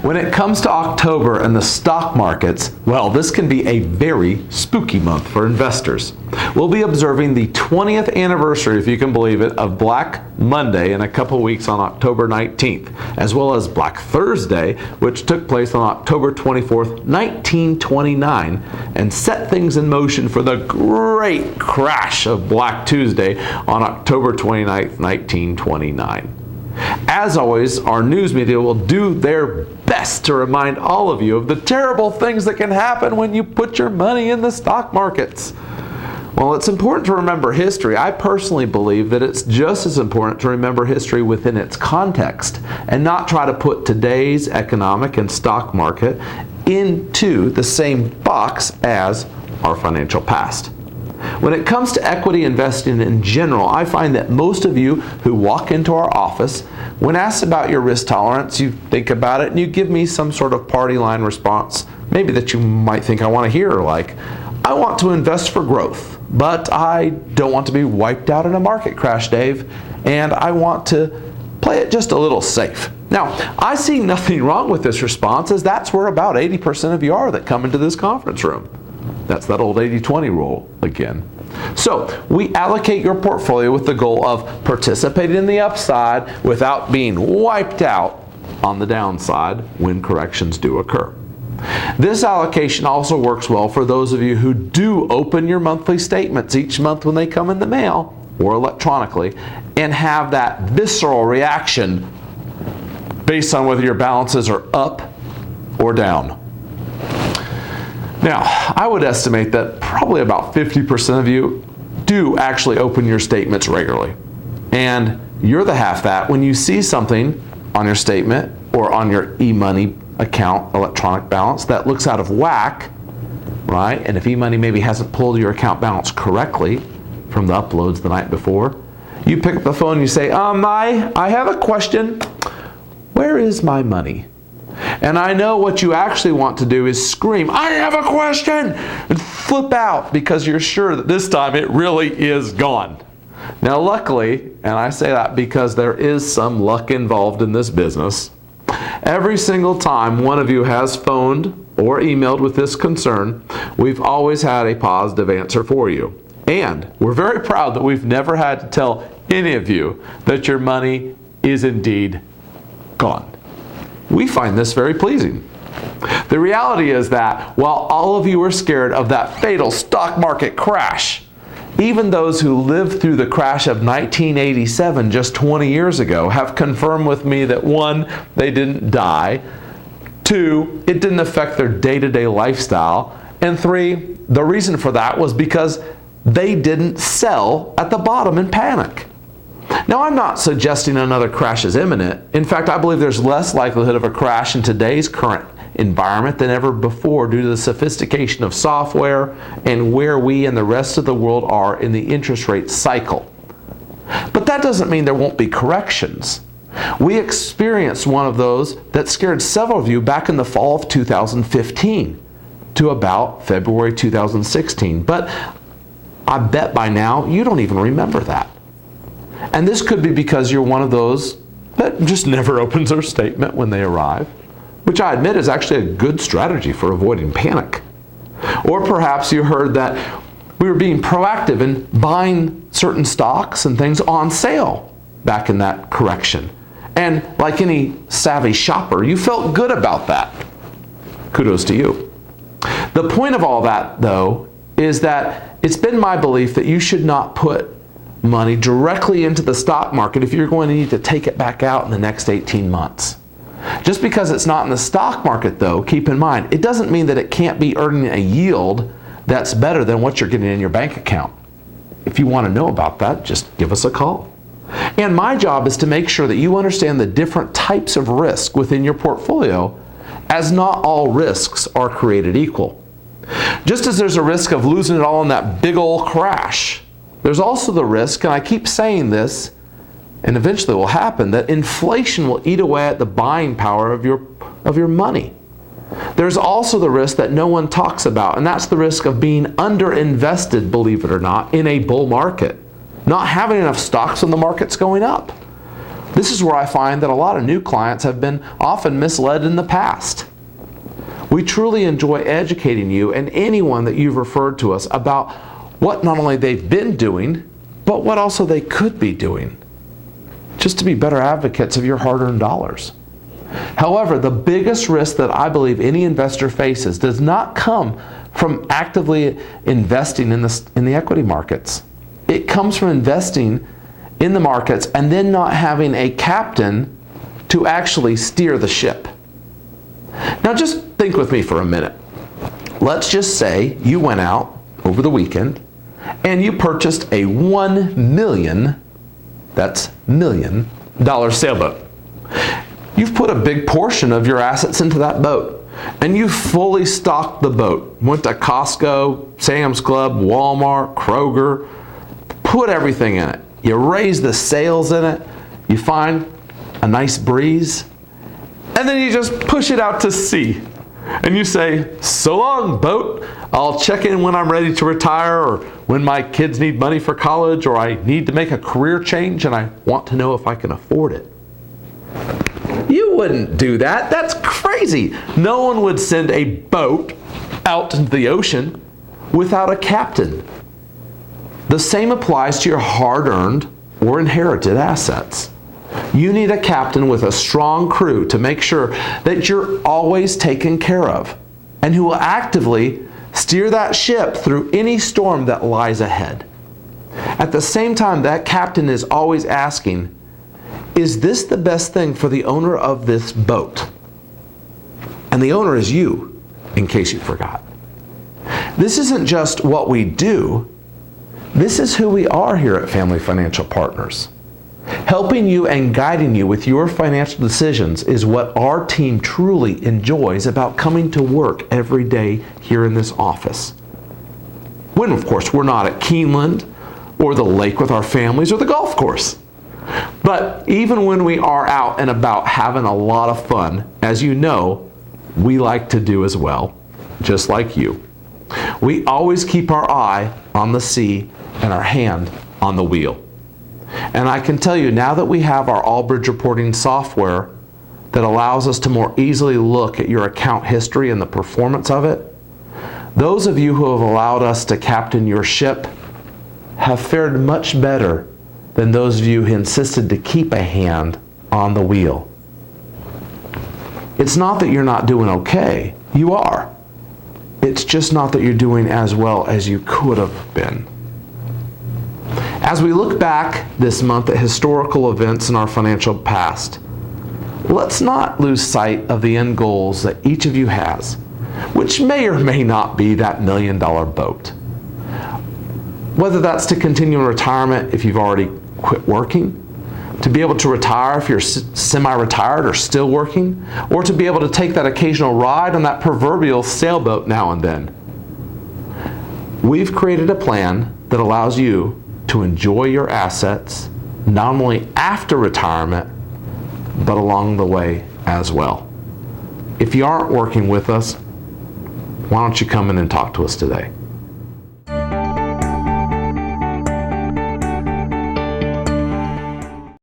When it comes to October and the stock markets, well, this can be a very spooky month for investors. We'll be observing the 20th anniversary, if you can believe it, of Black Monday in a couple weeks on October 19th, as well as Black Thursday, which took place on October 24th, 1929, and set things in motion for the great crash of Black Tuesday on October 29th, 1929. As always, our news media will do their best to remind all of you of the terrible things that can happen when you put your money in the stock markets. While it's important to remember history, I personally believe that it's just as important to remember history within its context and not try to put today's economic and stock market into the same box as our financial past. When it comes to equity investing in general, I find that most of you who walk into our office, when asked about your risk tolerance, you think about it and you give me some sort of party line response, maybe that you might think I want to hear, like, I want to invest for growth, but I don't want to be wiped out in a market crash, Dave, and I want to play it just a little safe. Now, I see nothing wrong with this response, as that's where about 80% of you are that come into this conference room. That's that old 80-20 rule again. So we allocate your portfolio with the goal of participating in the upside without being wiped out on the downside when corrections do occur. This allocation also works well for those of you who do open your monthly statements each month when they come in the mail or electronically and have that visceral reaction based on whether your balances are up or down. Now, I would estimate that probably about 50% of you do actually open your statements regularly. And you're the half that when you see something on your statement or on your e-money account electronic balance that looks out of whack, right? And if e-money maybe hasn't pulled your account balance correctly from the uploads the night before, you pick up the phone and you say, I have a question. Where is my money? And I know what you actually want to do is scream, I have a question, and flip out because you're sure that this time it really is gone. Now luckily, and I say that because there is some luck involved in this business, every single time one of you has phoned or emailed with this concern, we've always had a positive answer for you. And we're very proud that we've never had to tell any of you that your money is indeed gone. We find this very pleasing. The reality is that while all of you are scared of that fatal stock market crash, even those who lived through the crash of 1987 just 20 years ago have confirmed with me that 1, they didn't die, 2, it didn't affect their day-to-day lifestyle, and 3, the reason for that was because they didn't sell at the bottom in panic. Now, I'm not suggesting another crash is imminent. In fact, I believe there's less likelihood of a crash in today's current environment than ever before due to the sophistication of software and where we and the rest of the world are in the interest rate cycle. But that doesn't mean there won't be corrections. We experienced one of those that scared several of you back in the fall of 2015 to about February 2016. But I bet by now you don't even remember that. And this could be because you're one of those that just never opens their statement when they arrive, which I admit is actually a good strategy for avoiding panic. Or perhaps you heard that we were being proactive in buying certain stocks and things on sale back in that correction. And like any savvy shopper, you felt good about that. Kudos to you. The point of all that, though, is that it's been my belief that you should not put money directly into the stock market if you're going to need to take it back out in the next 18 months. Just because it's not in the stock market, though, keep in mind, it doesn't mean that it can't be earning a yield that's better than what you're getting in your bank account. If you want to know about that, just give us a call. And my job is to make sure that you understand the different types of risk within your portfolio, as not all risks are created equal. Just as there's a risk of losing it all in that big old crash, there's also the risk, and I keep saying this, and eventually will happen, that inflation will eat away at the buying power of your money. There's also the risk that no one talks about, and that's the risk of being underinvested, believe it or not, in a bull market. Not having enough stocks when the market's going up. This is where I find that a lot of new clients have been often misled in the past. We truly enjoy educating you and anyone that you've referred to us about what not only they've been doing, but what also they could be doing, just to be better advocates of your hard-earned dollars. However, the biggest risk that I believe any investor faces does not come from actively investing in the equity markets. It comes from investing in the markets and then not having a captain to actually steer the ship. Now just think with me for a minute. Let's just say you went out over the weekend and you purchased a $1 million, that's $1 million sailboat. You've put a big portion of your assets into that boat and you fully stocked the boat. Went to Costco, Sam's Club, Walmart, Kroger, put everything in it. You raise the sails in it, you find a nice breeze, and then you just push it out to sea. And you say, "So long, boat. I'll check in when I'm ready to retire, or when my kids need money for college, or I need to make a career change and I want to know if I can afford it." You wouldn't do that. That's crazy. No one would send a boat out into the ocean without a captain. The same applies to your hard-earned or inherited assets. You need a captain with a strong crew to make sure that you're always taken care of and who will actively steer that ship through any storm that lies ahead. At the same time, that captain is always asking, is this the best thing for the owner of this boat? And the owner is you, in case you forgot. This isn't just what we do. This is who we are here at Family Financial Partners. Helping you and guiding you with your financial decisions is what our team truly enjoys about coming to work every day here in this office. When, of course, we're not at Keeneland or the lake with our families or the golf course. But even when we are out and about having a lot of fun, as you know, we like to do as well, just like you. We always keep our eye on the sea and our hand on the wheel. And I can tell you, now that we have our Allbridge reporting software that allows us to more easily look at your account history and the performance of it, those of you who have allowed us to captain your ship have fared much better than those of you who insisted to keep a hand on the wheel. It's not that you're not doing okay. You are. It's just not that you're doing as well as you could have been. As we look back this month at historical events in our financial past, let's not lose sight of the end goals that each of you has, which may or may not be that $1 million boat. Whether that's to continue in retirement if you've already quit working, to be able to retire if you're semi-retired or still working, or to be able to take that occasional ride on that proverbial sailboat now and then. We've created a plan that allows you to enjoy your assets not only after retirement, but along the way as well. If you aren't working with us, why don't you come in and talk to us today?